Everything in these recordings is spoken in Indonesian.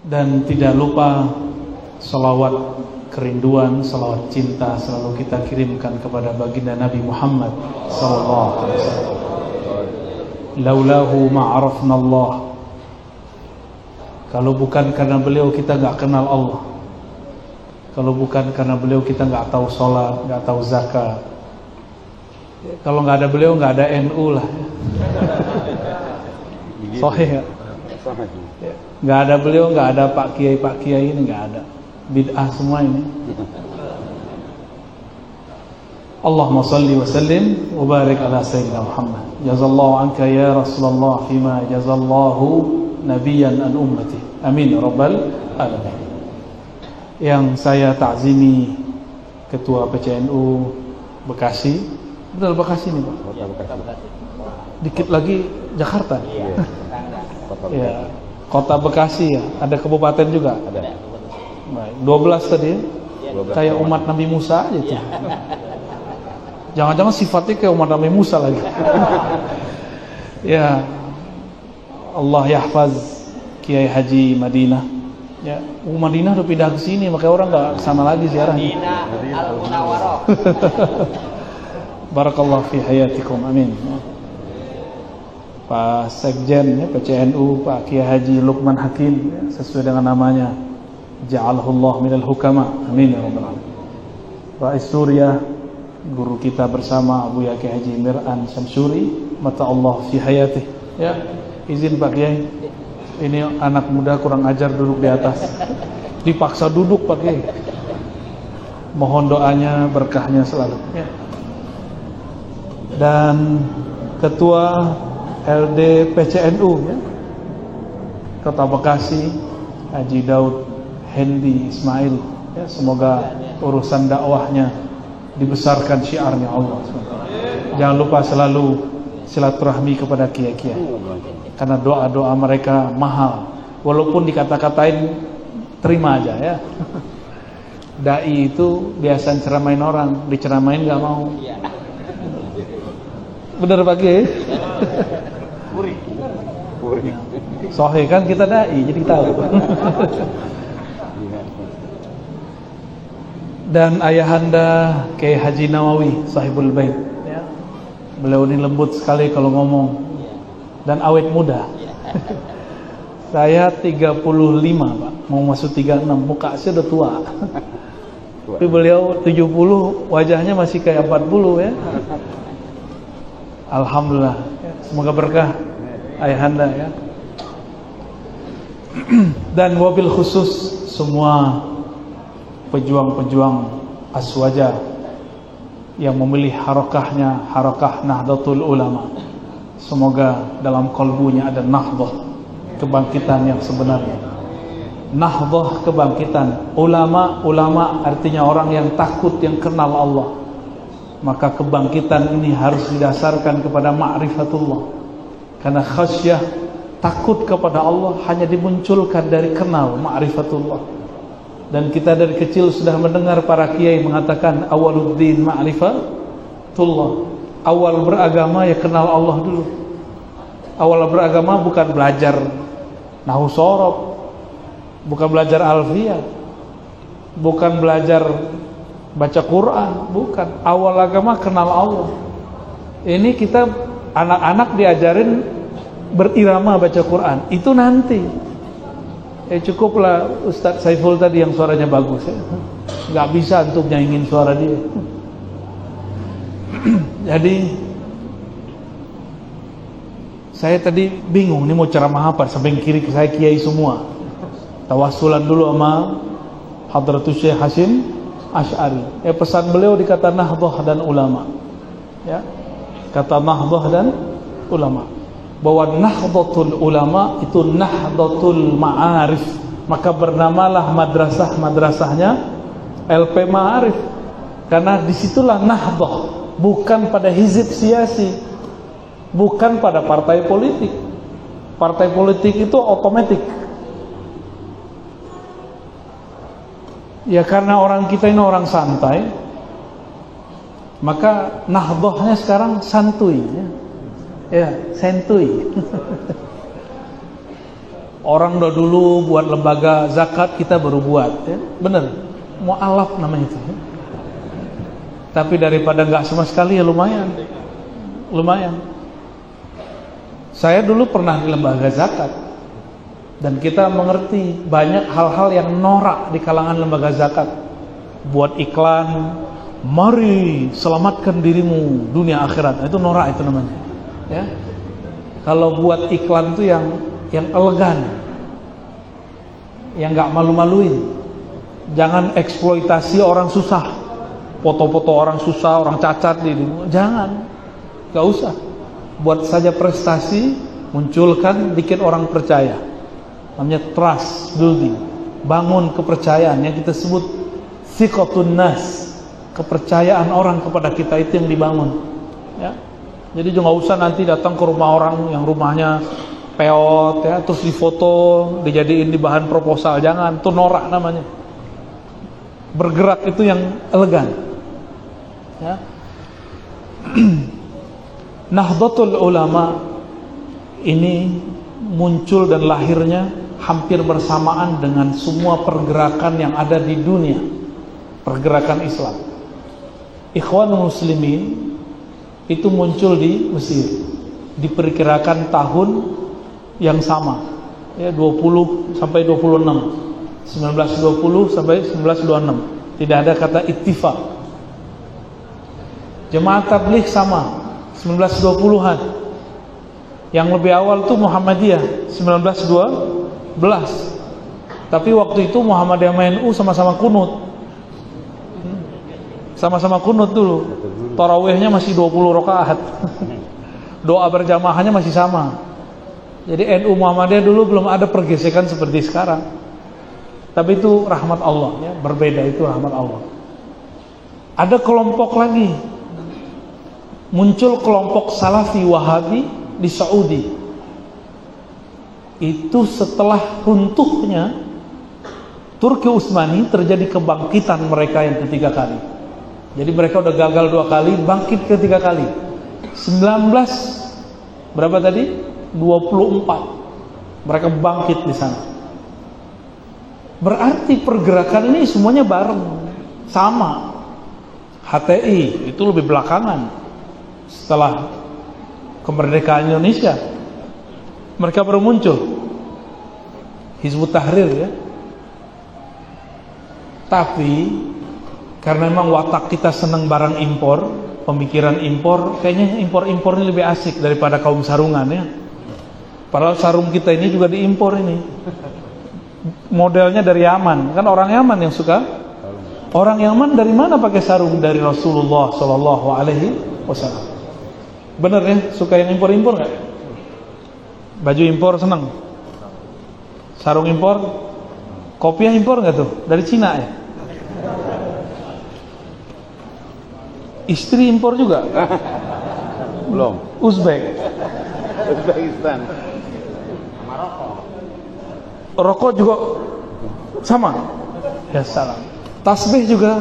Dan tidak lupa salawat kerinduan, salawat cinta selalu kita kirimkan kepada baginda Nabi Muhammad sallallahu alaihi wasallam. Laulahu ma'arafna Allah. Kalau bukan karena beliau kita enggak kenal Allah. Kalau bukan karena beliau kita enggak tahu salat, enggak tahu zakat. Kalau enggak ada beliau enggak ada NU lah. Sahih ya? Enggak ada beliau enggak ada Pak Kiai ini enggak ada. Bid'ah semua ini. Allahumma salli wa sallim wa barik ala sayyidina Muhammad. Jazallahu anka ya Rasulullah fima jazallahu nabiyan an ummati. Amin ya rabbal alamin. Yang saya takzimi Ketua PCNU Bekasi. Betul Bekasi nih Pak? Dikit lagi Jakarta. Ya, Kota Bekasi ya. Ada kabupaten juga? Ada. Baik, 12 tadi ya? Kayak umat Nabi Musa aja tuh. Jangan-jangan sifatnya kayak umat Nabi Musa lagi. Ya, Allah yahfaz Kiai Haji Madinah. Ya, Madinah udah pindah ke sini, makanya orang nggak kesana lagi ziarah. Madinah Al-Munawwarah. Barakallahu fi hayatikum, amin. Pak Sekjen ya, PCNU, Pak Kiai Haji Lukman Hakim ya, sesuai dengan namanya. Ja'alahullah minal hukama, amin ya rabbal alamin. Rais Surya, guru kita bersama Abu Kiai Haji Mir'an Syamsuri, mata Allah fi hayatih. Ya, izin Pak Kiai. Ini anak muda kurang ajar duduk di atas. Dipaksa duduk Pak Kiai. Mohon doanya, berkahnya selalu. Ya. Dan Ketua LD PCNU ya, Kota Bekasi, Haji Daud Hendi Ismail. Ya, semoga urusan dakwahnya dibesarkan syiarnya Allah. Jangan lupa selalu silaturahmi kepada kiai-kiai. Karena doa-doa mereka mahal. Walaupun dikata-katain terima aja ya. Dai itu biasa ceramain orang, diceramain nggak mau. Bener Pak Kiai? Sohe kan kita dai, jadi tahu. Dan ayahanda Kiai Haji Nawawi Sahibul Bait ya. Beliau ini lembut sekali kalau ngomong dan awet muda. Saya 35 Pak, mau masuk 36, muka saya udah tua. Tapi beliau 70, wajahnya masih kayak 40 ya. Alhamdulillah, semoga berkah ayahanda ya. Dan wabil khusus semua pejuang-pejuang Aswaja yang memilih harakahnya, harakah Nahdlatul Ulama. Semoga dalam kalbunya ada nahdah, kebangkitan yang sebenarnya. Nahdah, kebangkitan. Ulama artinya orang yang takut, yang kenal Allah. Maka kebangkitan ini harus didasarkan kepada ma'rifatullah. Karena khasyah, takut kepada Allah hanya dimunculkan dari kenal ma'rifatullah. Dan kita dari kecil sudah mendengar para kiai mengatakan awaluddin ma'rifatullah. Awal beragama ya kenal Allah dulu. Awal beragama bukan belajar nahwu shorof, bukan belajar alfiyah, bukan belajar baca Quran, bukan. Awal agama kenal Allah. Ini kita anak-anak diajarin berirama baca Quran. Itu nanti. Cukuplah Ustadz Saiful tadi yang suaranya bagus ya. Nggak bisa untuk nyanyiin suara dia. Jadi saya tadi bingung nih mau ceramah apa, samping kiri saya kiai semua. Tawasulan dulu sama Hadratus Syekh Hasyim Asy'ari. Pesan beliau dikata nahdah dan ulama. Ya. Kata nahdah dan ulama. Bahwa nahdlatul ulama itu nahdlatul ma'arif. Maka bernamalah madrasahnya LP Ma'arif. Karena disitulah nahdah, bukan pada hizib siasi, bukan pada partai politik. Partai politik itu otomatis. Ya karena orang kita ini orang santai, maka nahdahnya sekarang santuy ya, santuy. Orang udah dulu buat lembaga zakat, kita baru buat, ya. Bener, mu'alaf namanya itu, ya. Tapi daripada nggak sama sekali ya lumayan. Saya dulu pernah di lembaga zakat, dan kita mengerti banyak hal-hal yang norak di kalangan lembaga zakat. Buat iklan, mari selamatkan dirimu dunia akhirat, itu norak itu namanya, ya. Kalau buat iklan itu yang elegan, yang nggak malu-maluin. Jangan eksploitasi orang susah, foto-foto orang susah, orang cacat jangan, nggak usah. Buat saja prestasi, munculkan, bikin orang percaya. Namanya trust building, bangun kepercayaan yang kita sebut thiqatun nas, kepercayaan orang kepada kita, itu yang dibangun, ya. Jadi juga nggak usah nanti datang ke rumah orang yang rumahnya peot, ya, terus difoto, dijadiin di bahan proposal. Jangan, itu norak namanya. Bergerak itu yang elegan, ya. Nahdlatul Ulama ini muncul dan lahirnya hampir bersamaan dengan semua pergerakan yang ada di dunia, pergerakan Islam. Ikhwanul Muslimin itu muncul di Mesir, diperkirakan tahun yang sama, ya, 20 sampai 26, 1920 sampai 1926. Tidak ada kata ittifaq. Jemaah tabligh sama, 1920-an. Yang lebih awal tuh Muhammadiyah 1912. Tapi waktu itu Muhammadiyah MNU sama-sama kunut. Sama-sama kunut dulu. Tarawihnya masih 20 rakaat. Doa berjamaahnya masih sama. Jadi NU Muhammadiyah dulu belum ada pergesekan seperti sekarang. Tapi itu rahmat Allah, ya, berbeda, itu rahmat Allah. Ada kelompok lagi. Muncul kelompok Salafi Wahabi di Saudi. Itu setelah runtuhnya Turki Utsmani, terjadi kebangkitan mereka yang ketiga kali. Jadi mereka udah gagal 2 kali, bangkit ketiga kali. 19 berapa tadi? 24. Mereka bangkit di sana. Berarti pergerakan ini semuanya bareng, sama. HTI itu lebih belakangan, setelah kemerdekaan Indonesia. Mereka baru muncul. Hizbut Tahrir, ya. Tapi karena memang watak kita senang barang impor, pemikiran impor, kayaknya impor-impor ini lebih asik daripada kaum sarungan, ya. Padahal sarung kita ini juga diimpor ini. Modelnya dari Yaman, kan orang Yaman yang suka. Orang Yaman dari mana pakai sarung? Dari Rasulullah Shallallahu Alaihi Wasallam. Bener ya, suka yang impor-impor nggak? Baju impor seneng, sarung impor, kopiah impor nggak tuh? Dari Cina ya? Istri impor juga? Belum. Uzbekistan. Rokok juga sama. Ya salam. Tasbih juga.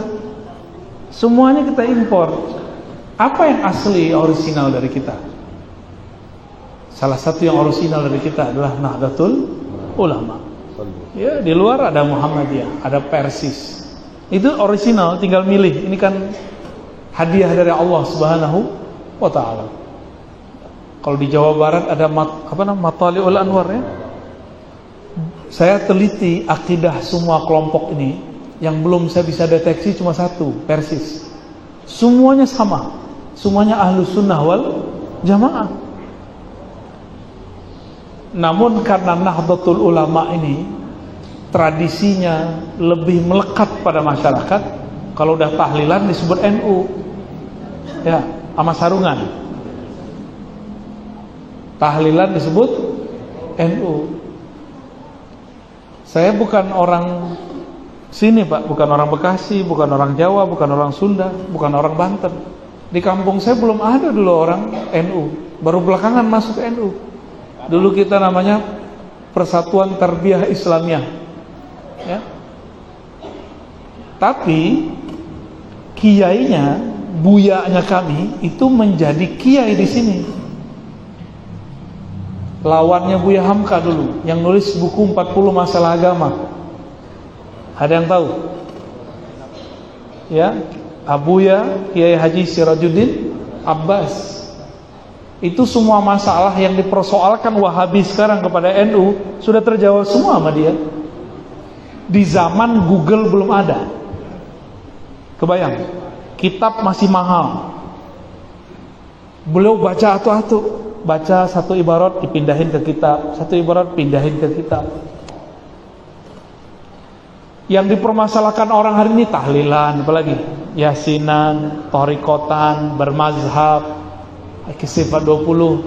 Semuanya kita impor. Apa yang asli, orisinal dari kita? Salah satu yang orisinal dari kita adalah Nahdlatul Ulama. Ya, di luar ada Muhammadiyah, ada Persis. Itu orisinal, tinggal milih. Ini kan hadiah dari Allah Subhanahu wa taala. Kalau di Jawa Barat ada Matali'ul Anwar, ya. Saya teliti akidah semua kelompok ini, yang belum saya bisa deteksi cuma satu, Persis. Semuanya sama. Semuanya Ahlus Sunnah wal Jamaah. Namun karena Nahdlatul Ulama ini tradisinya lebih melekat pada masyarakat, kalau udah tahlilan disebut NU, ya, sama sarungan. Tahlilan disebut NU. Saya bukan orang sini, Pak, bukan orang Bekasi, bukan orang Jawa, bukan orang Sunda, bukan orang Banten. Di kampung saya belum ada dulu orang NU, baru belakangan masuk NU. Dulu kita namanya Persatuan Tarbiyah Islamiyah, ya. Tapi kiainya, buyanya kami itu menjadi kiai di sini. lawannya Buya Hamka dulu, yang nulis buku 40 masalah agama. Ada yang tahu? Ya, Abuya Kiai Haji Sirajuddin Abbas. Itu semua masalah yang dipersoalkan Wahabi sekarang kepada NU sudah terjawab semua sama dia. Di zaman Google belum ada. Kebayang, kitab masih mahal. Beliau baca atu-atu, baca satu ibarat dipindahin ke kitab, satu ibarat pindahin ke kitab. Yang dipermasalahkan orang hari ini tahlilan, apalagi yasinan, torikotan, bermazhab, Kisifat 20,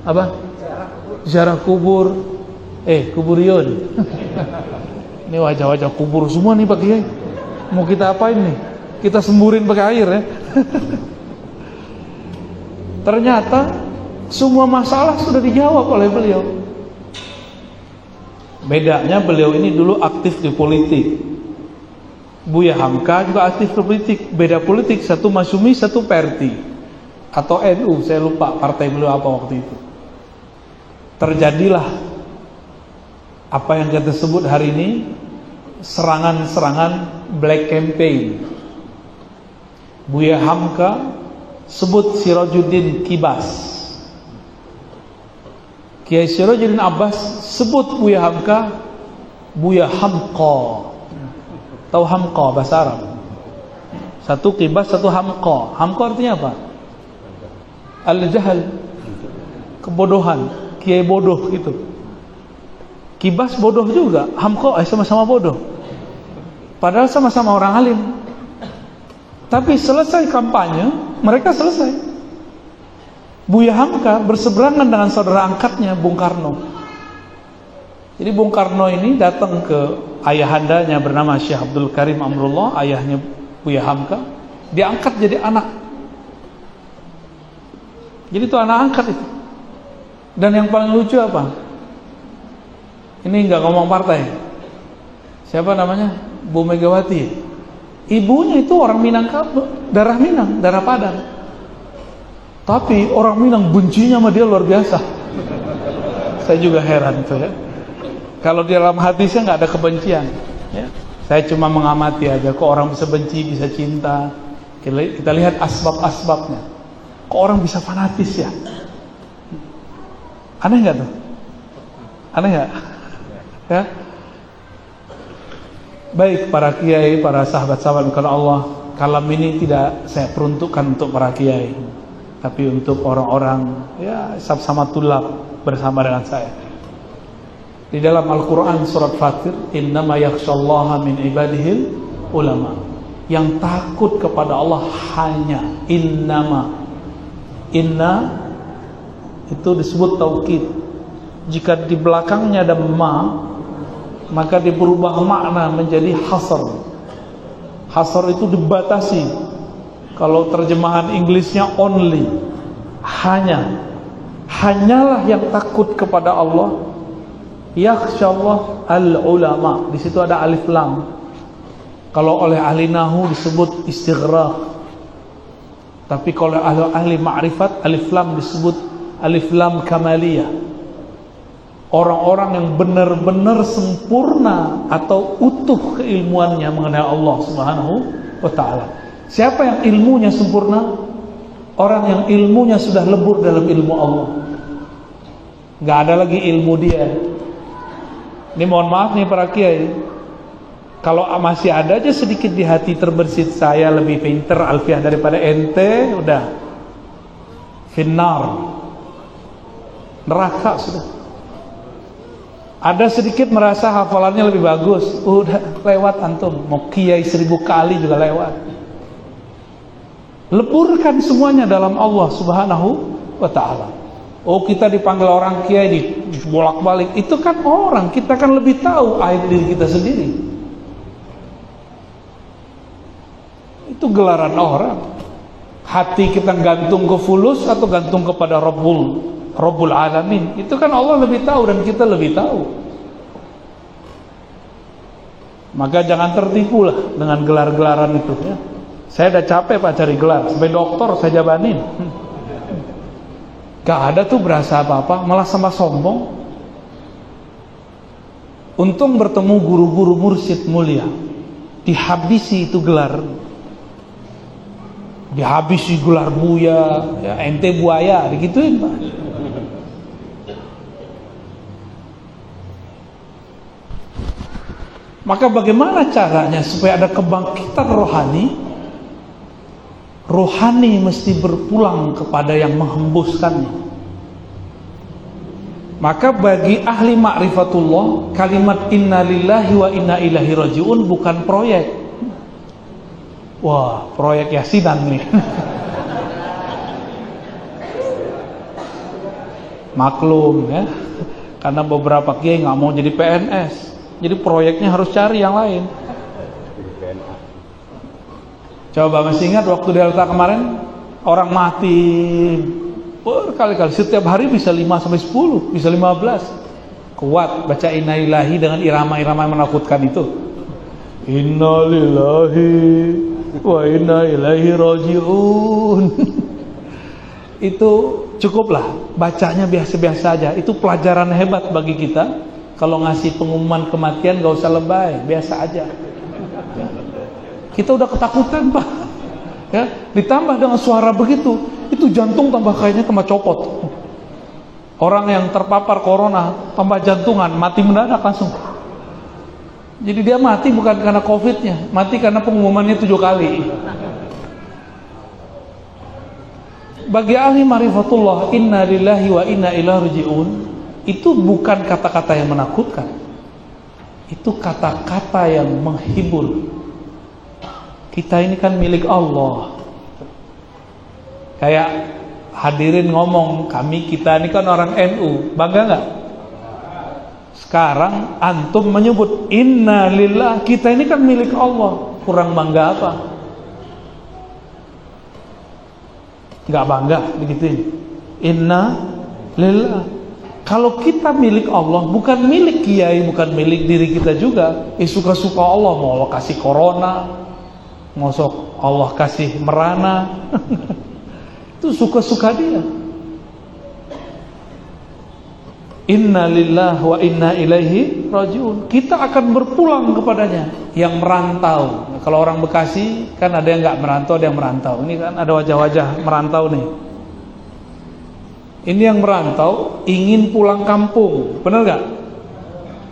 apa? Ziarah kubur, kuburiyun. Ini wajah-wajah kubur semua nih Pak Kiai. Mau kita apain nih? Kita semburin pakai air ya. Ternyata semua masalah sudah dijawab oleh beliau. Bedanya beliau ini dulu aktif di politik. Buya Hamka juga aktif di politik. Beda politik, satu Masyumi, satu Perti atau NU, saya lupa partai beliau apa waktu itu. Terjadilah apa yang kita sebut hari ini serangan-serangan black campaign. Buya Hamka sebut Sirajuddin Kibas, Kiai Sirajuddin Abbas sebut Buya Hamka Buya Hamqa. Tahu Hamqa bahasa Arab? Satu Kibas, satu Hamqa. Hamqa artinya apa? Al-jahal, kebodohan, kiai bodoh gitu. Kibas bodoh juga, Hamqa sama-sama bodoh. Padahal sama-sama orang alim. Tapi selesai kampanye, mereka selesai. Buya Hamka berseberangan dengan saudara angkatnya Bung Karno. Jadi Bung Karno ini datang ke ayahandanya bernama Syekh Abdul Karim Amrullah, ayahnya Buya Hamka, diangkat jadi anak. Jadi itu anak angkat itu. Dan yang paling lucu apa? Ini nggak ngomong partai. Siapa namanya? Bu Megawati. Ibunya itu orang Minangkabau, darah Minang, darah Padang. Tapi orang Minang bencinya sama dia luar biasa. Saya juga heran tuh ya. Kalau di dalam hadisnya nggak ada kebencian. Ya. Saya cuma mengamati aja. Kok orang bisa benci, bisa cinta. Kita lihat asbab-asbabnya. Kok orang bisa fanatis ya? Aneh nggak tuh? Aneh nggak? Ya. Baik para kiai, para sahabat-sahabat karena Allah, kalam ini tidak saya peruntukkan untuk para kiai, tapi untuk orang-orang ya sama tulab bersama dengan saya. Di dalam Al-Quran surat Fatir, innama yakhshallaha min ibadihil ulama. Yang takut kepada Allah hanya innama. Inna itu disebut taukid. Jika di belakangnya ada ma, maka berubah makna menjadi hasar. Hasar itu dibatasi. Kalau terjemahan Inggrisnya only, hanya. Hanyalah yang takut kepada Allah. Yakhsyallah al-ulama. Di situ ada alif lam. Kalau oleh ahli nahu disebut istighraq. Tapi kalau ahli ma'rifat, alif lam disebut alif lam kamaliyah. Orang-orang yang benar-benar sempurna atau utuh keilmuannya mengenai Allah Subhanahu wa ta'ala. Siapa yang ilmunya sempurna? Orang yang ilmunya sudah lebur dalam ilmu Allah. Gak ada lagi ilmu dia. Ini mohon maaf nih para kiai, kalau masih ada aja sedikit di hati terbersit saya lebih pinter alfiah daripada ente, udah finnar, neraka sudah. Ada sedikit merasa hafalannya lebih bagus, udah lewat antum. Mau kiai 1000 kali juga lewat. Leburkan semuanya dalam Allah Subhanahu wa ta'ala. Oh, kita dipanggil orang kiai di bolak-balik, itu kan orang, kita kan lebih tahu aib diri kita sendiri. Itu gelaran orang. Hati kita gantung ke fulus atau gantung kepada Rabbul Alamin. Itu kan Allah lebih tahu dan kita lebih tahu. Maka jangan tertipu lah dengan gelar-gelaran itu ya. Saya udah capek Pak cari gelar, sampai doktor saya jabanin. Gak ada tuh berasa apa-apa, malah sama sombong. Untung bertemu guru-guru mursyid mulia, dihabisi itu gelar, dihabisi gelar buya, ya, ente buaya, digituin Pak. Maka bagaimana caranya supaya ada kebangkitan rohani? Rohani mesti berpulang kepada yang menghembuskannya. Maka bagi ahli ma'rifatullah, kalimat inna lillahi wa inna ilaihi raji'un bukan proyek. Wah, proyek yasinan nih. Maklum ya, karena beberapa kiai nggak mau jadi PNS, jadi proyeknya harus cari yang lain. Coba masih ingat waktu Delta kemarin, orang mati berkali-kali, setiap hari bisa 5-10, bisa 15. Kuat baca inna lillahi dengan irama-irama yang menakutkan itu. Inna lillahi wa inna ilaihi raji'un. Itu cukuplah, bacanya biasa-biasa aja. Itu pelajaran hebat bagi kita. Kalau ngasih pengumuman kematian gak usah lebay, biasa aja. Kita udah ketakutan Pak ya, ditambah dengan suara begitu, itu jantung tambah kayaknya tambah copot. Orang yang terpapar corona tambah jantungan, mati mendadak langsung. Jadi dia mati bukan karena covidnya, mati karena pengumumannya 7 kali. Bagi ahli ma'rifatullah, inna lillahi wa inna ilaihi raji'un, itu bukan kata-kata yang menakutkan, itu kata-kata yang menghibur. Kita ini kan milik Allah. Kayak hadirin ngomong, kita ini kan orang NU, bangga nggak? Sekarang antum menyebut inna lillah, kita ini kan milik Allah, kurang bangga apa? Nggak bangga begituin. Inna lillah. Kalau kita milik Allah, bukan milik kiai, bukan milik diri kita juga. Suka-suka Allah, mau Allah kasih corona, ngosok Allah kasih merana. Itu suka-suka dia. Inna lillahi wa inna ilaihi raji'un. Kita akan berpulang kepadanya. Yang merantau, kalau orang Bekasi kan ada yang gak merantau, ada yang merantau. Ini kan ada wajah-wajah merantau nih. Ini yang merantau ingin pulang kampung, bener gak?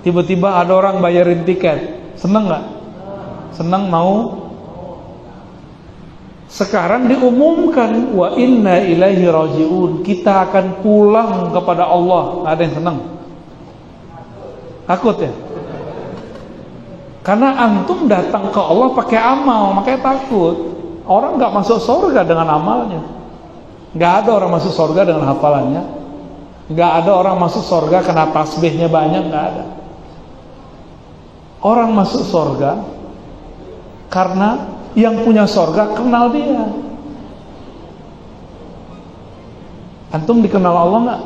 Tiba-tiba ada orang bayarin tiket, seneng gak? Seneng mau. Sekarang diumumkan wa inna ilaihi raji'un, kita akan pulang kepada Allah. Ada yang senang? Takut ya? Karena antum datang ke Allah pakai amal, makanya takut. Orang gak masuk surga dengan amalnya. Gak ada orang masuk surga dengan hafalannya. Gak ada orang masuk surga karena tasbihnya banyak, gak ada. Orang masuk surga karena yang punya surga kenal dia. Antum dikenal Allah enggak?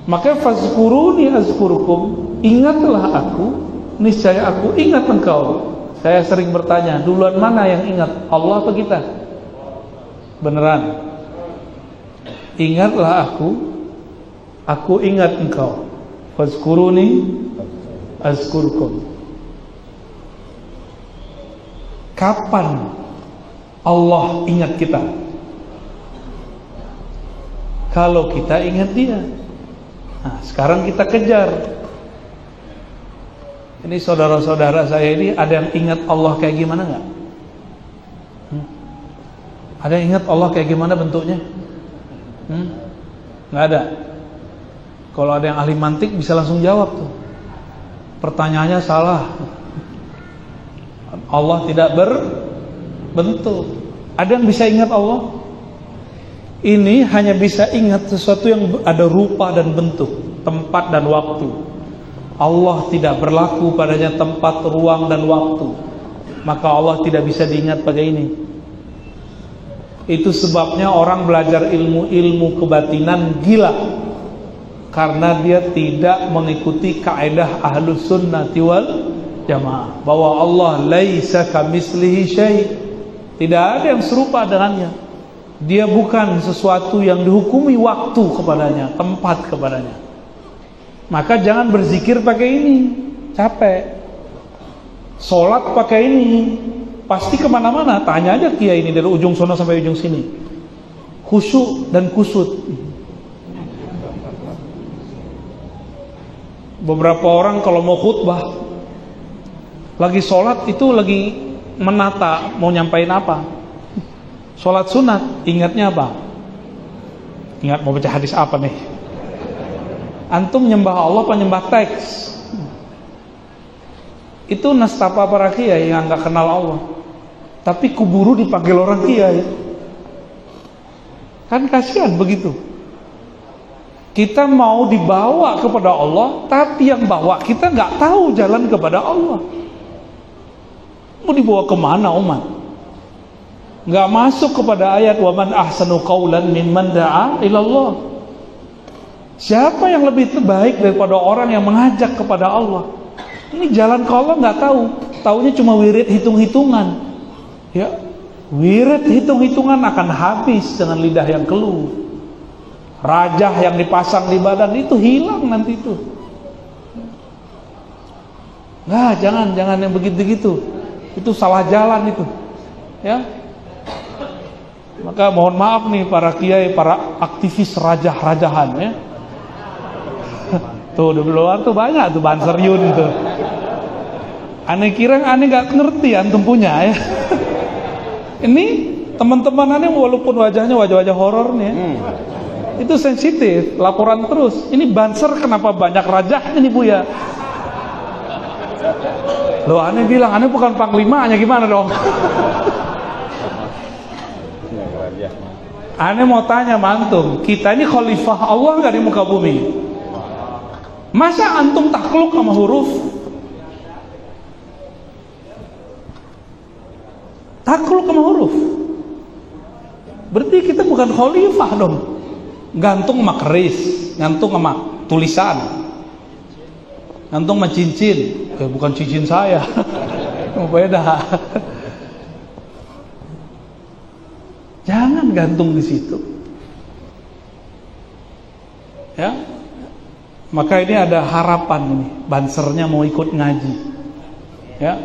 Maka fazkuruni azkurukum, ingatlah aku, niscaya aku ingat engkau. Saya sering bertanya, duluan mana yang ingat, Allah apa kita? Beneran. Ingatlah aku ingat engkau. Fazkuruni azkurukum. Kapan Allah ingat kita? Kalau kita ingat dia. Nah, sekarang kita kejar. Ini saudara-saudara saya ini, ada yang ingat Allah kayak gimana nggak? Ada yang ingat Allah kayak gimana bentuknya? Nggak ada. Kalau ada yang ahli mantik bisa langsung jawab tuh. Pertanyaannya salah. Allah tidak berbentuk. Ada yang bisa ingat Allah? Ini hanya bisa ingat sesuatu yang ada rupa dan bentuk, tempat dan waktu. Allah tidak berlaku padanya tempat, ruang dan waktu. Maka Allah tidak bisa diingat pakai ini. Itu sebabnya orang belajar ilmu-ilmu kebatinan gila, karena dia tidak mengikuti kaidah Ahlus Sunnati wal Jamaah, bahwa Allah laisa kamitslihi syai', tidak ada yang serupa dengannya. Dia bukan sesuatu yang dihukumi waktu kepadanya, tempat kepadanya. Maka jangan berzikir pakai ini, capek. Sholat pakai ini, pasti kemana-mana. Tanya aja kiai ini dari ujung sono sampai ujung sini. Khusyuk dan kusut. Beberapa orang kalau mau khutbah, lagi sholat itu lagi menata mau nyampain apa. Sholat sunat, ingatnya apa? Ingat mau baca hadis apa nih? Antum nyembah Allah apa nyembah teks? Itu nastapa para kiai yang gak kenal Allah, tapi kuburu dipanggil orang kiai. Kan kasihan begitu. Kita mau dibawa kepada Allah, tapi yang bawa kita gak tahu jalan kepada Allah. Mau dibawa kemana umat? Nggak masuk kepada ayat wa man ahsanu qaulan mimman da'a ilallah. Siapa yang lebih terbaik daripada orang yang mengajak kepada Allah? Ini jalan ke Allah nggak tahu, taunya cuma wirid hitung-hitungan. Ya, wirid hitung-hitungan akan habis dengan lidah yang keluh. Rajah yang dipasang di badan itu hilang nanti itu. Nah, jangan yang begitu-gitu. Itu salah jalan itu. Ya. Maka mohon maaf nih para kiai, para aktivis rajah-rajahan ya. Tuh di luar tuh banyak tuh Banser Yun tuh. Aneh kira aneh gak ngerti antum punya ya. Ini teman-teman aneh walaupun wajahnya wajah-wajah horor nih ya. Itu sensitif, laporan terus. Ini Banser kenapa banyak rajahnya nih Bu ya? Loh aneh bilang aneh bukan panglimanya, gimana dong? Aneh mau tanya antum, kita ini khalifah Allah nggak di muka bumi? Masa antum takluk sama huruf? Takluk sama huruf? Berarti kita bukan khalifah dong. Gantung sama keris, gantung sama tulisan, gantung sama cincin. Bukan cincin saya, beda. Jangan gantung di situ. Ya. Maka ini ada harapan nih, Bansernya mau ikut ngaji. Ya.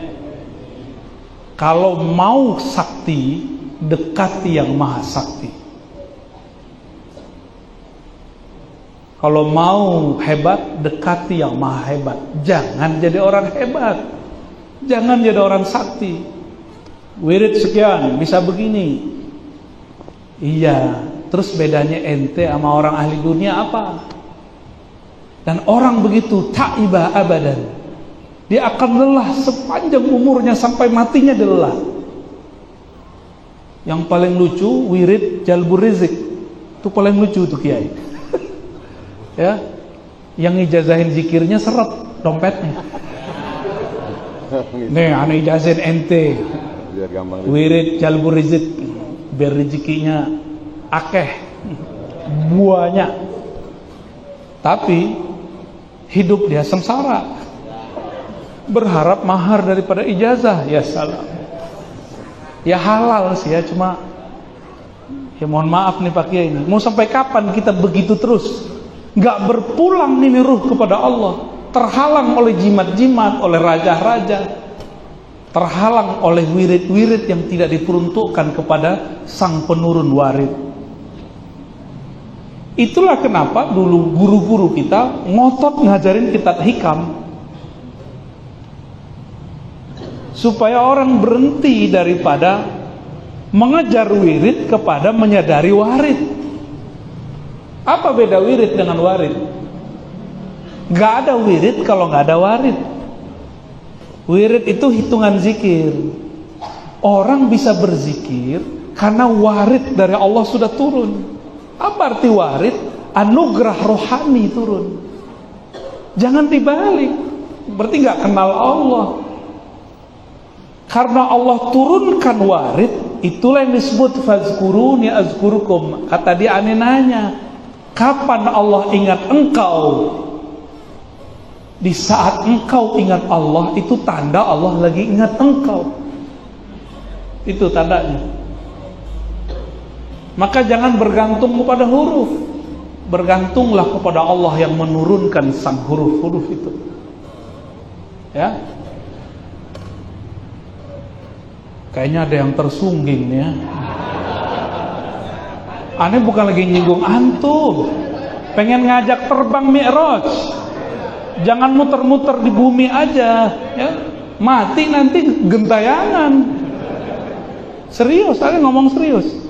Kalau mau sakti, dekati yang maha sakti. Kalau mau hebat, dekati yang maha hebat. Jangan jadi orang hebat. Jangan jadi orang sakti. Wirid sekian, bisa begini. Iya, terus bedanya ente sama orang ahli dunia apa? Dan orang begitu ta'iba abadan, dia akan lelah sepanjang umurnya sampai matinya dia lelah. Yang paling lucu wirid jalbur rizq, itu paling lucu tuh kiai. Ya, yang ijazahin zikirnya seret dompetnya. Nih, ane ijazahin ente wirid jalbur rizq, biar rezekinya akeh buahnya, tapi hidup dia sengsara, berharap mahar daripada ijazah. Ya salam, ya halal sih ya, cuma ya mohon maaf nih Pak Kiai, ini mau sampai kapan kita begitu terus, nggak berpulang nih ruh kepada Allah, terhalang oleh jimat-jimat, oleh raja-raja, terhalang oleh wirid-wirid yang tidak diperuntukkan kepada sang penurun warid. Itulah kenapa dulu guru-guru kita ngotot ngajarin kitab hikam, supaya orang berhenti daripada mengejar wirid kepada menyadari warid. Apa beda wirid dengan warid? Gak ada wirid kalau gak ada warid. Wirid itu hitungan zikir. Orang bisa berzikir karena warid dari Allah sudah turun. Apa arti warid? Anugerah rohani turun. Jangan dibalik, berarti gak kenal Allah. Karena Allah turunkan warid, itulah yang disebut fazkuruni azkurukum. Kata dia, aneh nanya, kapan Allah ingat engkau? Di saat engkau ingat Allah, itu tanda Allah lagi ingat engkau. Itu tandanya. Maka jangan bergantung kepada huruf, bergantunglah kepada Allah yang menurunkan sang huruf-huruf itu. Ya, kayaknya ada yang tersungging ya. Aneh bukan lagi nyinggung antum, pengen ngajak terbang Mi'raj. Jangan muter-muter di bumi aja, ya. Mati nanti gentayangan. Serius, saya ngomong serius.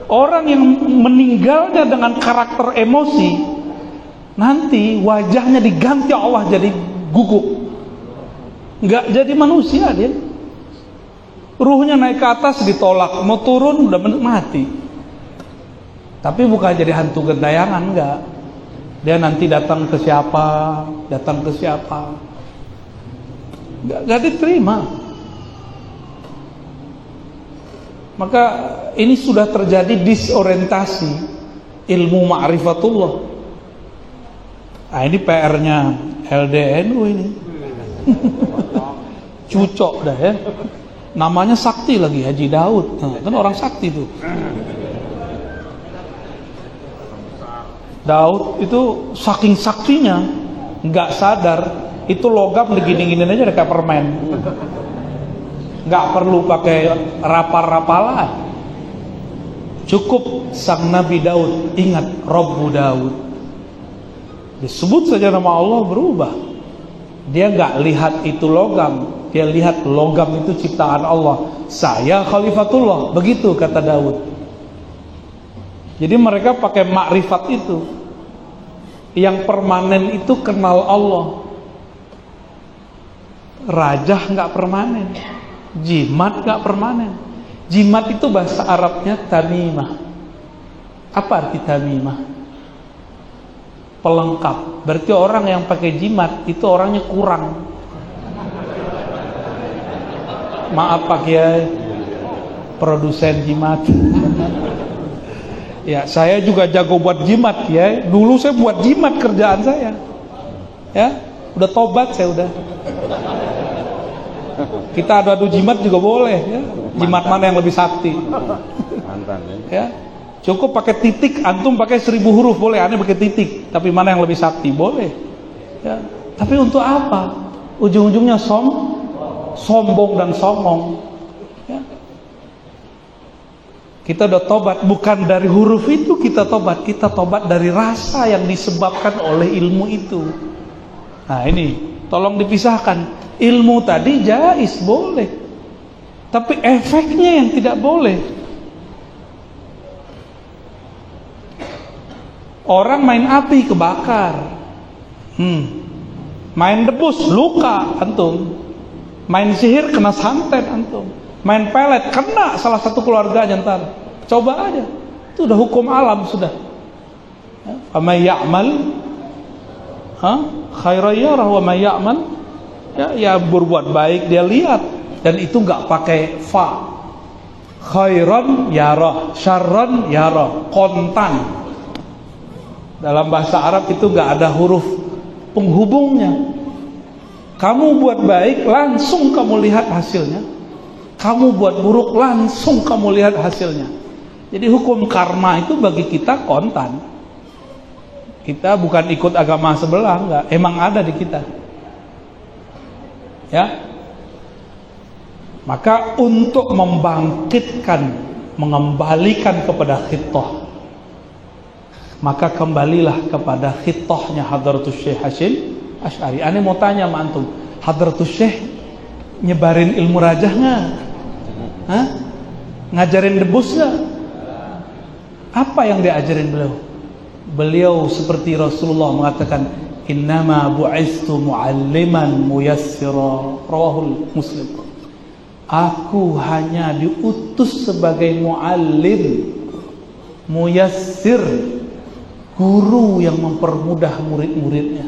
Orang yang meninggalnya dengan karakter emosi, nanti wajahnya diganti Allah jadi guguk, nggak jadi manusia dia. Ruhnya naik ke atas ditolak, mau turun udah mati. Tapi bukan jadi hantu gentayangan, enggak. Dia nanti datang ke siapa, enggak diterima. Maka ini sudah terjadi disorientasi ilmu ma'rifatullah. Nah, ini PR-nya LDNU ini. Cucok dah ya. Namanya sakti lagi, Haji Daud. Nah, kan orang sakti tuh. Daud itu saking saktinya, nggak sadar itu logam digini-giniin aja kayak permen. Nggak perlu pakai rapal-rapalan. Cukup sang Nabi Daud ingat Rabbu Daud. Disebut saja nama Allah berubah. Dia nggak lihat itu logam, dia lihat logam itu ciptaan Allah. Saya Khalifatullah, begitu kata Daud. Jadi mereka pakai makrifat itu. Yang permanen itu kenal Allah. Rajah nggak permanen, jimat nggak permanen. Jimat itu bahasa Arabnya tamimah. Apa arti tamimah? Pelengkap. Berarti orang yang pakai jimat itu orangnya kurang. Maaf Pak Kiai, produsen jimat. Ya, saya juga jago buat jimat ya. Dulu saya buat jimat kerjaan saya. Ya, udah tobat saya udah. Kita adu-adu jimat juga boleh ya. Jimat mana yang lebih sakti? Mantan ya. Cukup pakai titik, antum pakai 1000 huruf boleh, aneh pakai titik. Tapi mana yang lebih sakti? Boleh. Ya. Tapi untuk apa? Ujung-ujungnya sombong dan songong. Ya. Kita udah tobat, bukan dari huruf itu kita tobat dari rasa yang disebabkan oleh ilmu itu. Nah ini, tolong dipisahkan. Ilmu tadi jais, boleh. Tapi efeknya yang tidak boleh. Orang main api kebakar. Main debus luka antum. Main sihir kena santet antum. Main pelet kena salah satu keluarganya ntar. Coba aja. Itu udah hukum alam sudah. Faman ya'mal khairan yarah wa man ya'mal ya berbuat baik dia lihat, dan itu enggak pakai fa. Khairan yarah, syarran yarah, kontan. Dalam bahasa Arab itu enggak ada huruf penghubungnya. Kamu buat baik langsung kamu lihat hasilnya. Kamu buat buruk langsung kamu lihat hasilnya. Jadi hukum karma itu bagi kita kontan. Kita bukan ikut agama sebelah, enggak. Emang ada di kita. Ya. Maka untuk membangkitkan, mengembalikan kepada khittah, maka kembalilah kepada khittahnya Hadratus Syekh Hasyim Asy'ari. Aneh mau tanya sama antum, Hadratus Syekh nyebarin ilmu rajah nggak? Ngajarin debus nggak? Apa yang diajarin beliau? Beliau seperti Rasulullah mengatakan, innama bu'istu mu'alliman muyassira, rawahul Muslim. Aku hanya diutus sebagai muallim, muyassir, guru yang mempermudah murid-muridnya.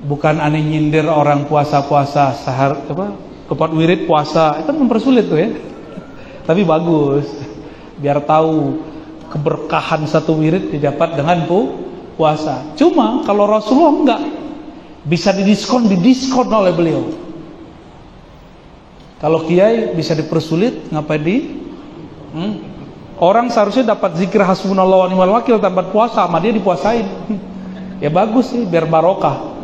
Bukan aneh nyindir orang puasa-puasa sahar tepat wirid puasa, itu kan mempersulit tuh ya. Tapi bagus, biar tahu keberkahan satu wirid didapat dengan puasa. Cuma kalau Rasulullah enggak, bisa didiskon oleh beliau. Kalau kiai bisa dipersulit, ngapain Orang seharusnya dapat zikir hasbunallah wa ni'mal wakil tanpa puasa, sama dia dipuasain. Ya bagus sih, biar barokah.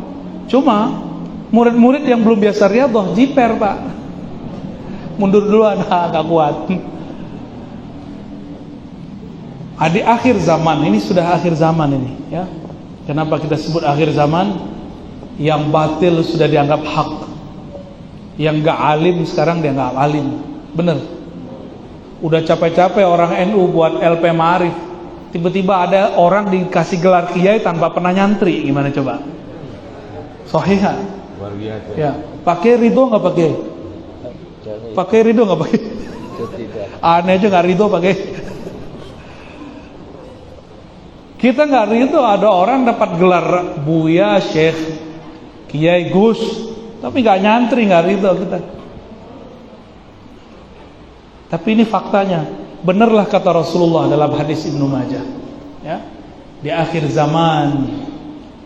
Cuma murid-murid yang belum biasa riyadhah jiper, Pak. Mundur duluan, gak kuat. Di akhir zaman, ini sudah akhir zaman ini, ya. Kenapa kita sebut akhir zaman? Yang batil sudah dianggap hak, yang gak alim sekarang dianggap alim. Bener. Udah capek-capek orang NU buat LP Ma'arif, tiba-tiba ada orang dikasih gelar kiai tanpa pernah nyantri. Gimana coba? Sahih gak? Luar biasa. Ya. Pakai ridho nggak pakai? Pakai ridho nggak pakai? Aneh aja nggak ridho pakai. Kita nggak ridho ada orang dapat gelar Buya, Syekh, Kiai, Gus, tapi nggak nyantri, nggak ridho kita. Tapi ini faktanya, benerlah kata Rasulullah dalam hadis Ibnu Majah, ya, di akhir zaman,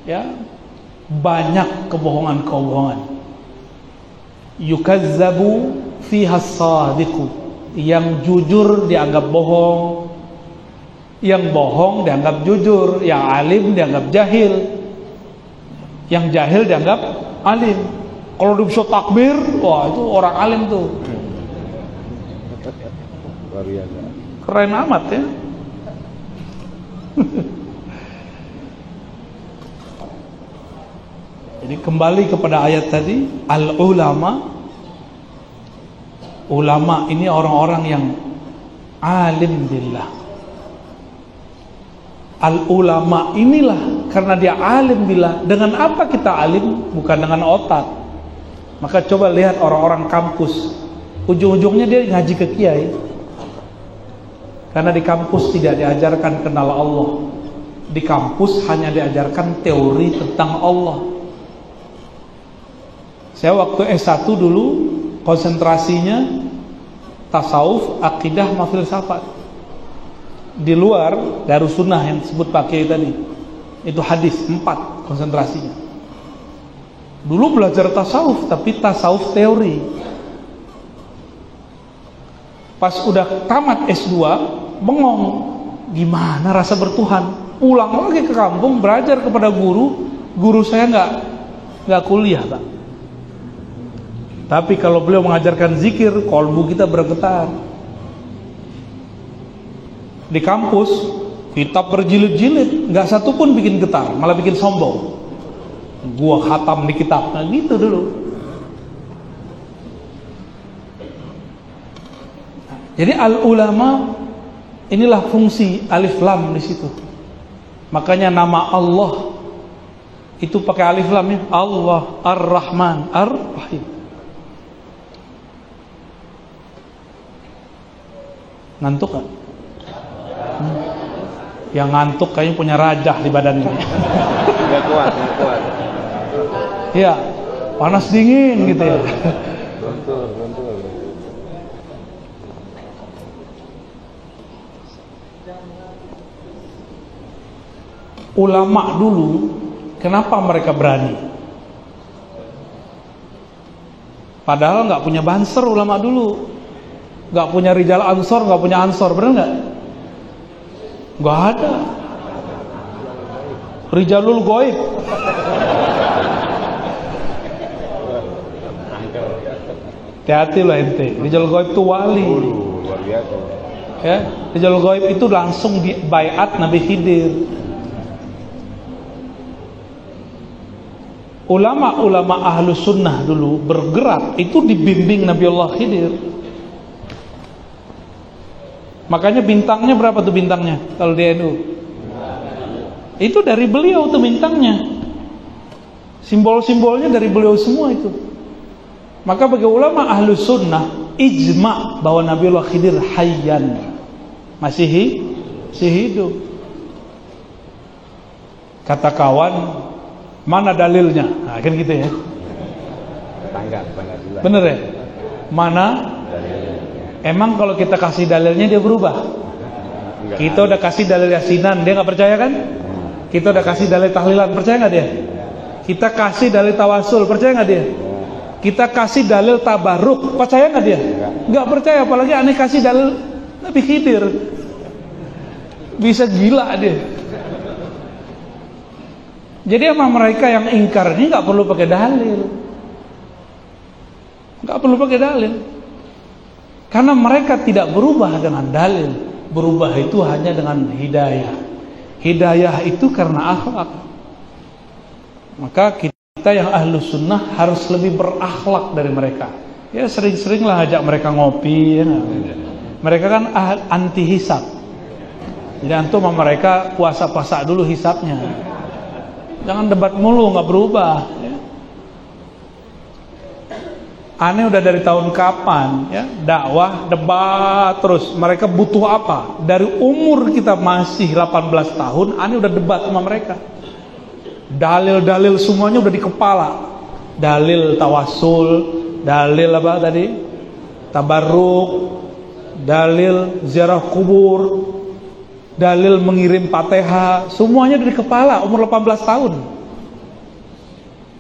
ya, banyak kebohongan-kebohongan. Yukazzabu fiha as-sadiqu, yang jujur dianggap bohong, yang bohong dianggap jujur, yang alim dianggap jahil, yang jahil dianggap alim. Kalau dia bisa takbir, wah itu orang alim tuh. Luar biasa. Keren amat ya. Jadi kembali kepada ayat tadi, al-ulama, ulama ini orang-orang yang alim billah. Al-ulama inilah karena dia alim billah. Dengan apa kita alim? Bukan dengan otak. Maka coba lihat orang-orang kampus, ujung-ujungnya dia ngaji ke kiai. Karena di kampus tidak diajarkan kenal Allah. Di kampus hanya diajarkan teori tentang Allah. Saya waktu S1 dulu konsentrasinya tasawuf, akidah, filsafat. Di luar Darussunnah yang disebut pakai tadi, itu hadis 4 konsentrasinya. Dulu belajar tasawuf, tapi tasawuf teori. Pas udah tamat S2, bengong, gimana rasa bertuhan? Pulang lagi ke kampung, belajar kepada guru. Guru saya nggak kuliah, Pak. Tapi kalau beliau mengajarkan zikir, kolbu kita bergetar. Di kampus, kitab berjilid-jilid, nggak satu pun bikin getar, malah bikin sombong. Gua khatam di kitab, nah gitu dulu. Jadi al-ulama inilah fungsi alif lam di situ. Makanya nama Allah itu pakai alif lam ya. Allah Ar-Rahman Ar-Rahim. Ngantuk kan? Yang ngantuk kayaknya punya rajah di badannya. Nggak kuat. Iya, panas dingin gitu ya. Betul. Ulama dulu, kenapa mereka berani? Padahal nggak punya banser ulama dulu, nggak punya rijal ansor, nggak punya ansor, benar nggak? Nggak ada. Rijalul goib. Hati-hati loh ente. Rijalul goib itu wali. Luar biasa. Ya, Rijalul goib itu langsung di baiat Nabi Khidir. Ulama-ulama ahlu sunnah dulu bergerak itu dibimbing Nabiullah Khidir. Makanya bintangnya berapa tuh bintangnya kalau di NU? Itu dari beliau tuh bintangnya. Simbol-simbolnya dari beliau semua itu. Maka bagi ulama ahlu sunnah ijma bahwa Nabiullah Khidir hayyan, masih hidup. Kata kawan, mana dalilnya? Nah, kan gitu ya. Tangga. Bener ya? Mana? Emang kalau kita kasih dalilnya dia berubah? Enggak. Kita udah kasih dalil yasinan, dia nggak percaya kan? Kita udah kasih dalil tahlilan, percaya nggak dia? Kita kasih dalil tawasul, percaya nggak dia? Kita kasih dalil tabaruk, percaya nggak dia? Nggak percaya, apalagi aneh kasih dalil. Nabi Khidir. Bisa gila dia. Jadi sama mereka yang ingkar ini nggak perlu pakai dalil. Nggak perlu pakai dalil. Karena mereka tidak berubah dengan dalil. Berubah itu hanya dengan hidayah. Hidayah itu karena akhlak. Maka kita yang ahlu sunnah harus lebih berakhlak dari mereka. Ya sering-seringlah ajak mereka ngopi. Ya. Mereka kan anti hisab. Jadi antum sama mereka puasa-puasa dulu hisabnya. Jangan debat mulu, nggak berubah. Ya. Aneh udah dari tahun kapan ya, dakwah, debat terus. Mereka butuh apa? Dari umur kita masih 18 tahun, aneh udah debat sama mereka. Dalil-dalil semuanya udah di kepala. Dalil tawassul, dalil apa tadi? Tabarruk, dalil ziarah kubur, dalil mengirim Fatihah, semuanya udah di kepala umur 18 tahun.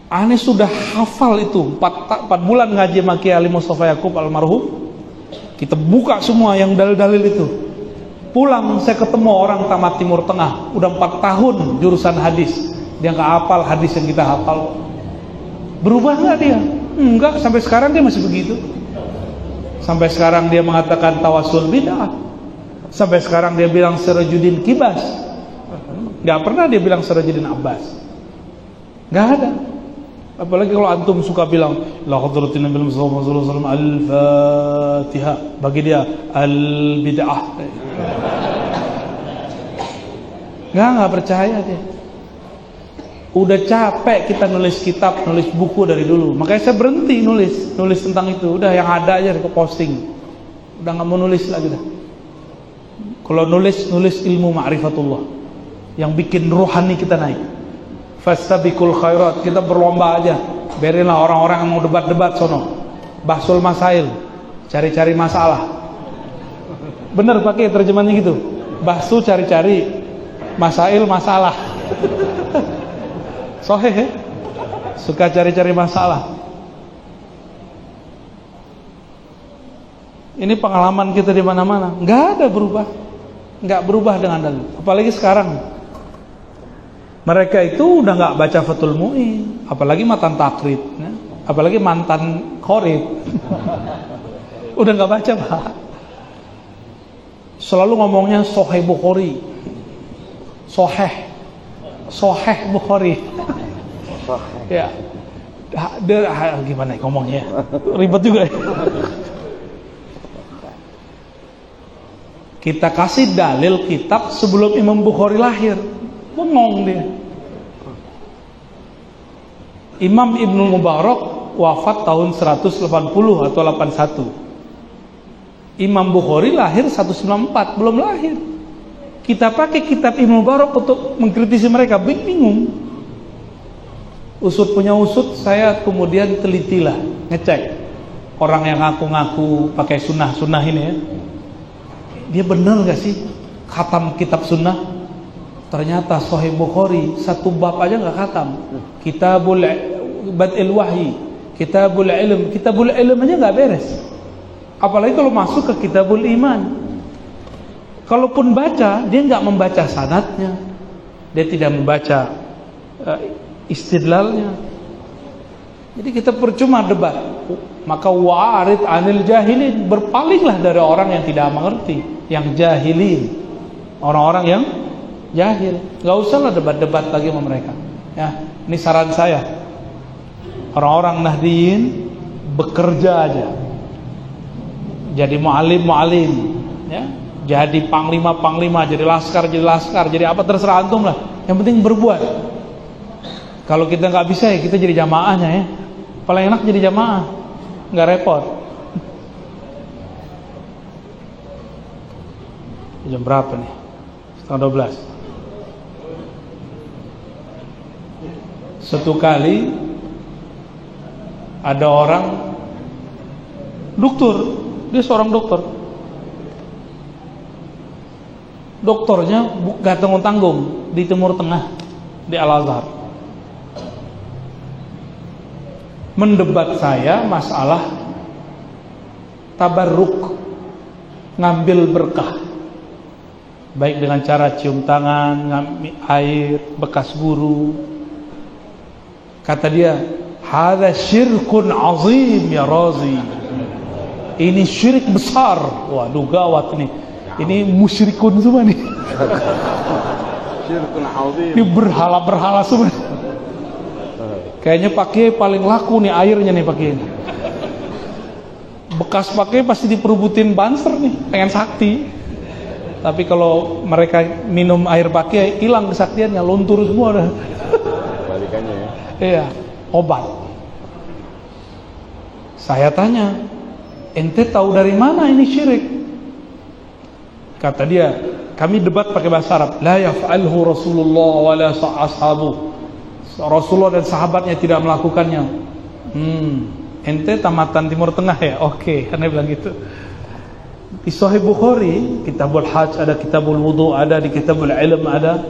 Aneh sudah hafal itu 4 bulan ngaji sama Kiai Ali Mustafa Yakub almarhum. Kita buka semua yang dalil-dalil itu. Pulang saya ketemu orang tamat Timur Tengah, udah 4 tahun jurusan hadis. Dia nggak hafal hadis yang kita hafal. Berubah nggak dia? Enggak, sampai sekarang dia masih begitu. Sampai sekarang dia mengatakan tawassul bid'ah. Sampai sekarang dia bilang Sirajuddin Kibas. Nggak pernah dia bilang Sirajuddin Abbas. Nggak ada. Apalagi kalau antum suka bilang la hadratin Nabi Muhammad sallallahu alaihi wasallam al-Fatihah, bagi dia al-bid'ah. Nggak percaya dia. Udah capek kita nulis kitab, nulis buku dari dulu. Makanya saya berhenti nulis tentang itu. Udah yang ada aja ke posting. Udah nggak mau nulis lagi dah. Kalau nulis ilmu ma'rifatullah yang bikin rohani kita naik. Fastabiqul khairat, kita berlomba aja. Biarinlah orang-orang yang mau debat-debat sono. Bahsul masail, cari-cari masalah. Bener pakai terjemahannya gitu. Bahsu cari-cari, masail masalah. Sahih ya? Suka cari-cari masalah. Ini pengalaman kita di mana-mana, nggak ada berubah. Nggak berubah dengan dalil. Apalagi sekarang mereka itu udah nggak baca Fathul Mu'in, apalagi mantan takrib ya? Apalagi mantan khorib. Udah nggak baca Pak. Selalu ngomongnya Sahih Bukhari, Sahih Bukhari. Ya gimana ngomongnya, ribet juga ya. Kita kasih dalil kitab sebelum Imam Bukhari lahir, bengong dia. Imam Ibnu Mubarak wafat tahun 180 atau 81. Imam Bukhari lahir 194, belum lahir. Kita pakai kitab Ibnu Mubarak untuk mengkritisi mereka, bingung. Usut punya usut, saya kemudian telitilah, ngecek orang yang ngaku-ngaku pakai sunnah ini ya. Dia benar gak sih khatam kitab sunnah? Ternyata Sahih Bukhari satu bab aja gak khatam. Kitabul Bad'il Wahyi, Kitabul Ilm aja gak beres. Apalagi kalau masuk ke Kitabul Iman. Kalaupun baca, dia gak membaca sanadnya, dia tidak membaca istidlalnya. Jadi kita percuma debat. Maka wa'arid anil jahilin, berpalinglah dari orang yang tidak mengerti, yang jahilin, orang-orang yang jahil. Gak usahlah debat-debat lagi sama mereka ya. Ini saran saya, orang-orang Nahdiyin bekerja aja, jadi mu'alim ya, jadi panglima, jadi laskar, jadi apa terserah antum lah. Yang penting berbuat. Kalau kita nggak bisa ya kita jadi jamaahnya ya. Paling enak jadi jamaah, nggak repot. Jam berapa nih? 11:30. Satu kali ada orang dokter, dia seorang dokter. Dokternya gak tanggung-tanggung di Timur Tengah, di Al-Azhar, mendebat saya masalah tabarruk. ngambil berkah, baik dengan cara cium tangan, ngambil air, bekas guru. Kata dia, hadza syirkun azim ya Razi. Ini syirik besar. Waduh, gawat nih. Ini musyrikun semua nih. Syirkun azim. Ini berhala-berhala semua. Kayaknya pakai paling laku nih airnya nih pakai ini. Bekas pakai pasti diperubutin banser nih, pengen sakti. Tapi kalau mereka minum air pakai hilang kesaktiannya, luntur semua dah. Balikannya ya. Iya, obat. Saya tanya, ente tahu dari mana ini syirik? Kata dia, kami debat pakai bahasa Arab. La yaf'alhu Rasulullah wa la ashabu. Rasulullah dan sahabatnya tidak melakukannya. Ente tamatan Timur Tengah ya? Oke, karena bilang gitu. Di Sahih Bukhari, Kitabul Hajj ada, Kitabul Wudu ada, di Kitabul Ilm ada.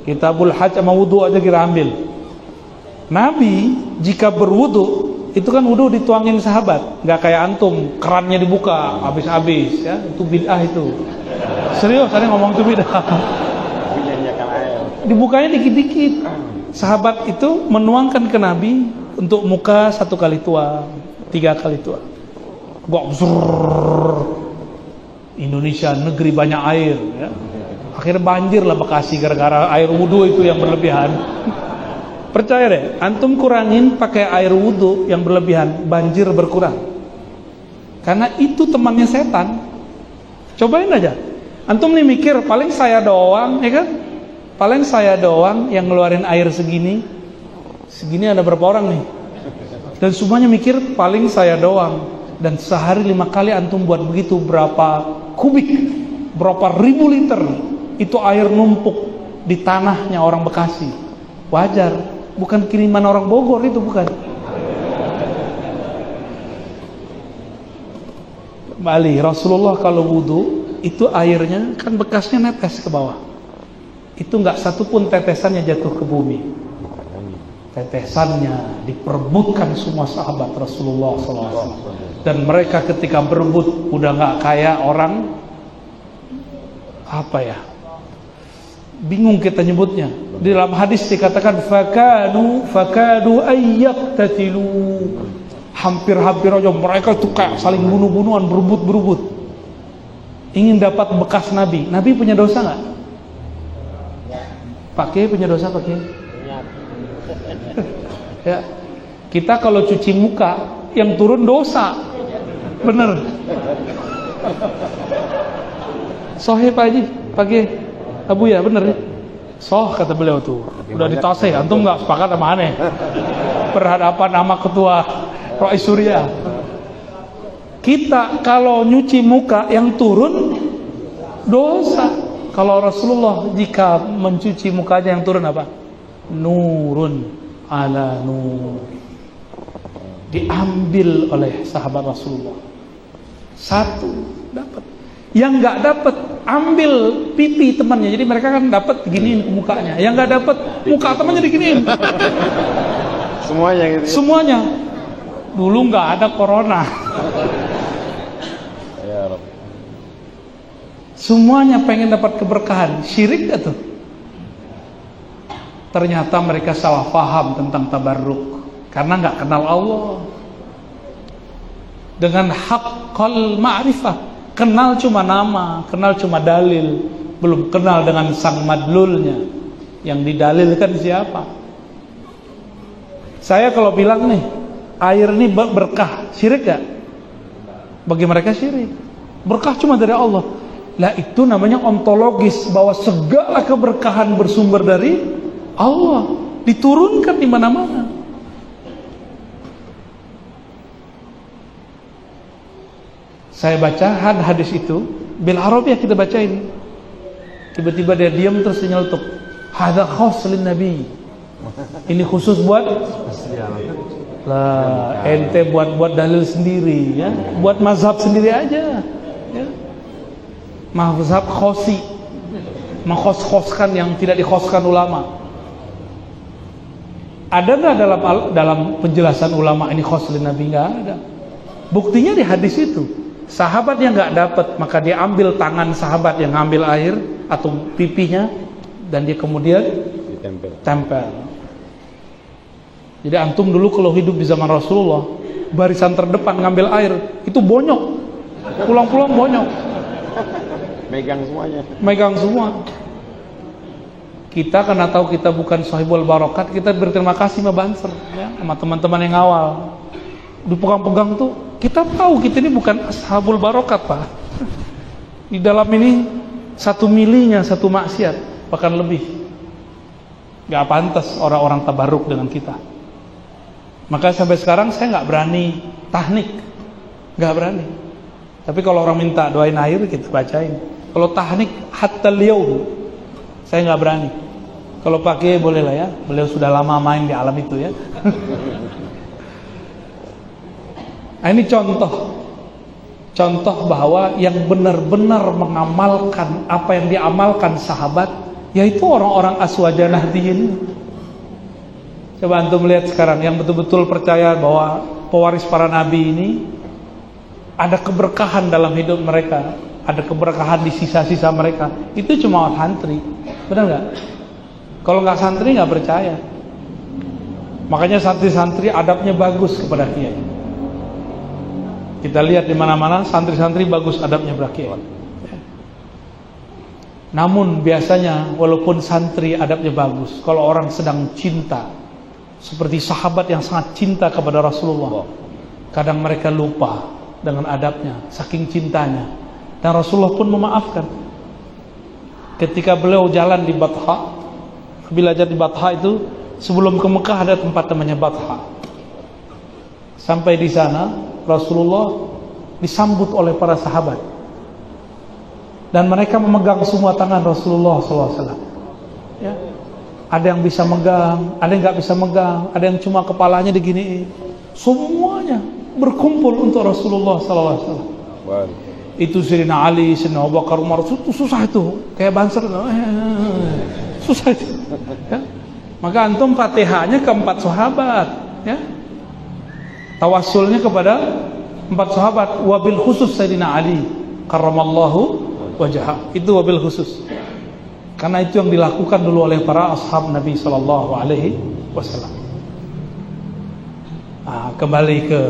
Kitabul Hajj sama wudu aja kita ambil. Nabi jika berwudu, itu kan wudu dituangin sahabat, nggak kayak antum, kerannya dibuka habis-habis ya, itu bid'ah itu. Serius, saya ngomong itu bid'ah. Dibukanya dikit-dikit. Sahabat itu menuangkan ke Nabi untuk muka 1 kali tuang, 3 kali tuang. Indonesia negeri banyak air ya. Akhirnya banjir lah Bekasi gara-gara air wudu itu yang berlebihan. Percaya deh, antum kurangin pakai air wudu yang berlebihan, banjir berkurang. Karena itu temannya setan. Cobain aja. Antum nih mikir, paling saya doang, ya kan? Paling saya doang yang ngeluarin air segini. Segini ada berapa orang nih? Dan semuanya mikir paling saya doang. Dan sehari 5 kali antum buat begitu, berapa kubik, berapa ribu liter itu air numpuk di tanahnya orang Bekasi. Wajar, bukan kiriman orang Bogor itu, bukan. Bali, Rasulullah kalau wudu itu airnya kan bekasnya netes ke bawah. Itu enggak satu pun tetesannya jatuh ke bumi. Tetesannya diperebutkan semua sahabat Rasulullah SAW. Dan mereka ketika berebut udah enggak kayak orang apa ya? Bingung kita nyebutnya. Di dalam hadis dikatakan fakadu ayyaqtatilu. Hampir-hampir aja mereka itu kayak saling bunuh-bunuhan, berebut-berebut. Ingin dapat bekas Nabi. Nabi punya dosa enggak? Pakai punya dosa pakai. Ya. Kita kalau cuci muka yang turun dosa. Bener. Sohe Pak Haji, pakai Abu ya, bener ya. Soh kata beliau tuh. Udah ditase, antum enggak sepakat sama aneh. Berhadapan sama ketua Rais Surya. Kita kalau nyuci muka yang turun dosa. Kalau Rasulullah jika mencuci mukanya yang turun apa? Nurun ala nur. Diambil oleh sahabat Rasulullah. 1 dapat. Yang enggak dapat ambil pipi temannya. Jadi mereka kan dapat giniin ke mukanya. Yang enggak dapat muka temannya diginiin. Semuanya gitu. Semuanya. Dulu enggak ada corona. Ya Rabb. Semuanya pengen dapat keberkahan. Syirik gak tuh? Ternyata mereka salah paham tentang tabarruk karena gak kenal Allah. Dengan haqqal ma'rifah, kenal cuma nama, kenal cuma dalil, belum kenal dengan sang madlulnya. Yang didalilkan siapa? Saya kalau bilang nih, air ini berkah, syirik gak? Bagi mereka syirik. Berkah cuma dari Allah. Lah itu namanya ontologis, bahwa segala keberkahan bersumber dari Allah, diturunkan di mana-mana. Saya baca hadis itu bil Arabiah, kita bacain. Tiba-tiba dia diam terus nyeletuk. Hadza khas lin nabi. Ini khusus buat lah, ente buat dalil sendiri ya, buat mazhab sendiri aja ya. Mazhab khosi, menghos-hoskan yang tidak dikhoskan ulama. Ada nggak dalam penjelasan ulama ini khos lin nabi? Nggak ada. Buktinya di hadis itu, Sahabat yang nggak dapat, maka dia ambil tangan sahabat yang ngambil air atau pipinya, dan dia kemudian tempel. Jadi antum dulu kalau hidup di zaman Rasulullah, barisan terdepan ngambil air itu bonyok, pulang-pulang bonyok, megang semua. Kita karena tahu kita bukan sahibul barokat, kita berterima kasih sama Banser, ya, sama teman-teman yang awal. Dipegang-pegang tuh, kita tahu kita ini bukan ashabul barokat, Pak. Di dalam ini 1 milinya 1 maksiat, bahkan lebih. Gak pantas orang-orang tabarruk dengan kita. Maka sampai sekarang saya nggak berani tahnik, nggak berani. Tapi kalau orang minta doain air, kita bacain. Kalau tahnik hatta liyaum, saya nggak berani. Kalau pakai boleh lah ya, beliau sudah lama main di alam itu ya. Nah, ini contoh bahwa yang benar-benar mengamalkan apa yang diamalkan sahabat, yaitu orang-orang aswaja nahdiyin. Coba antum melihat sekarang yang betul-betul percaya bahwa pewaris para nabi ini ada keberkahan dalam hidup mereka, ada keberkahan di sisa-sisa mereka. Itu cuma santri, benar nggak? Kalau nggak santri nggak percaya. Makanya santri-santri adabnya bagus kepada kiai. Kita lihat di mana-mana santri-santri bagus adabnya kepada kiai. Namun biasanya walaupun santri adabnya bagus, kalau orang sedang cinta, seperti sahabat yang sangat cinta kepada Rasulullah, kadang mereka lupa dengan adabnya, saking cintanya. Dan Rasulullah pun memaafkan. Ketika beliau jalan di Batha, belajar di Batha itu, sebelum ke Mekah ada tempat namanya Batha. Sampai di sana, Rasulullah disambut oleh para sahabat. Dan mereka memegang semua tangan Rasulullah SAW. Ya. Ada yang bisa megang, ada yang nggak bisa megang, ada yang cuma kepalanya diginiin. Semuanya berkumpul untuk Rasulullah SAW. Itu Sayyidina Ali, Sayyidina Abu Bakar, Umar, itu susah itu, kayak Banser, susah itu. Ya? Maka antum Fatihahnya ke 4 sahabat, ya. Tawassulnya kepada 4 sahabat, wabil khusus Sayyidina Ali, karramallahu wajhah. Itu wabil khusus. Karena itu yang dilakukan dulu oleh para ashab Nabi Sallallahu Alaihi Wasallam. Kembali ke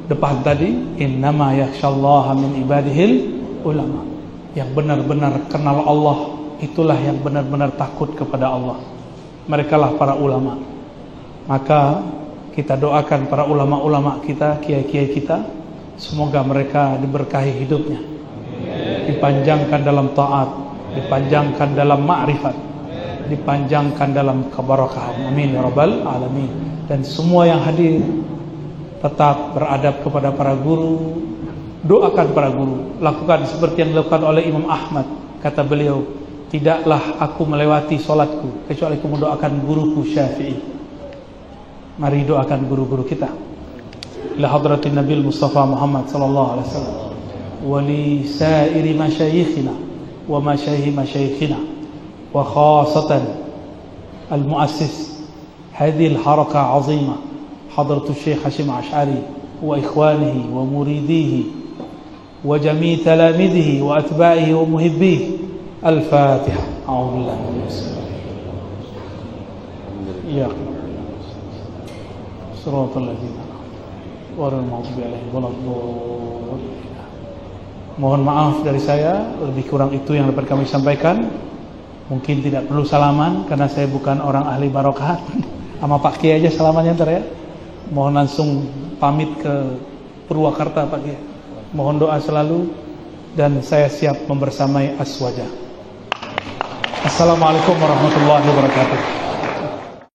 depan tadi, innama yakhshallaha min ibadihil ulama. Yang benar-benar kenal Allah, itulah yang benar-benar takut kepada Allah. Merekalah para ulama. Maka kita doakan para ulama-ulama kita, kiai-kiai kita, semoga mereka diberkahi hidupnya, dipanjangkan dalam taat, dipanjangkan dalam ma'rifat, dipanjangkan dalam keberkahan. Amin ya rabbal alamin. Dan semua yang hadir tetap beradab kepada para guru, doakan para guru, lakukan seperti yang dilakukan oleh Imam Ahmad. Kata beliau, tidaklah aku melewati solatku kecuali aku mendoakan guruku Syafi'i. Mari doakan guru-guru kita. Ila hadratin Nabil Mustafa Muhammad sallallahu alaihi wasallam wa li sa'iri masyayikhina ومشايخنا وخاصة المؤسس هذه الحركة عظيمة حضرة الشيخ هاشم عشعري وإخوانه ومريديه وجميع تلاميذه وأتباعه ومحبيه. الفاتحة. أعوذ بالله من الشيطان الرجيم. صراط الذين غير المغضوب عليهم ولا الضالين. Mohon maaf dari saya, lebih kurang itu yang dapat kami sampaikan. Mungkin tidak perlu salaman karena saya bukan orang ahli barokat. Sama Pak Kiai aja salamannya ntar ya. Mohon langsung pamit ke Purwakarta Pak Kiai. Mohon doa selalu dan saya siap membersamai aswaja. Assalamualaikum warahmatullahi wabarakatuh.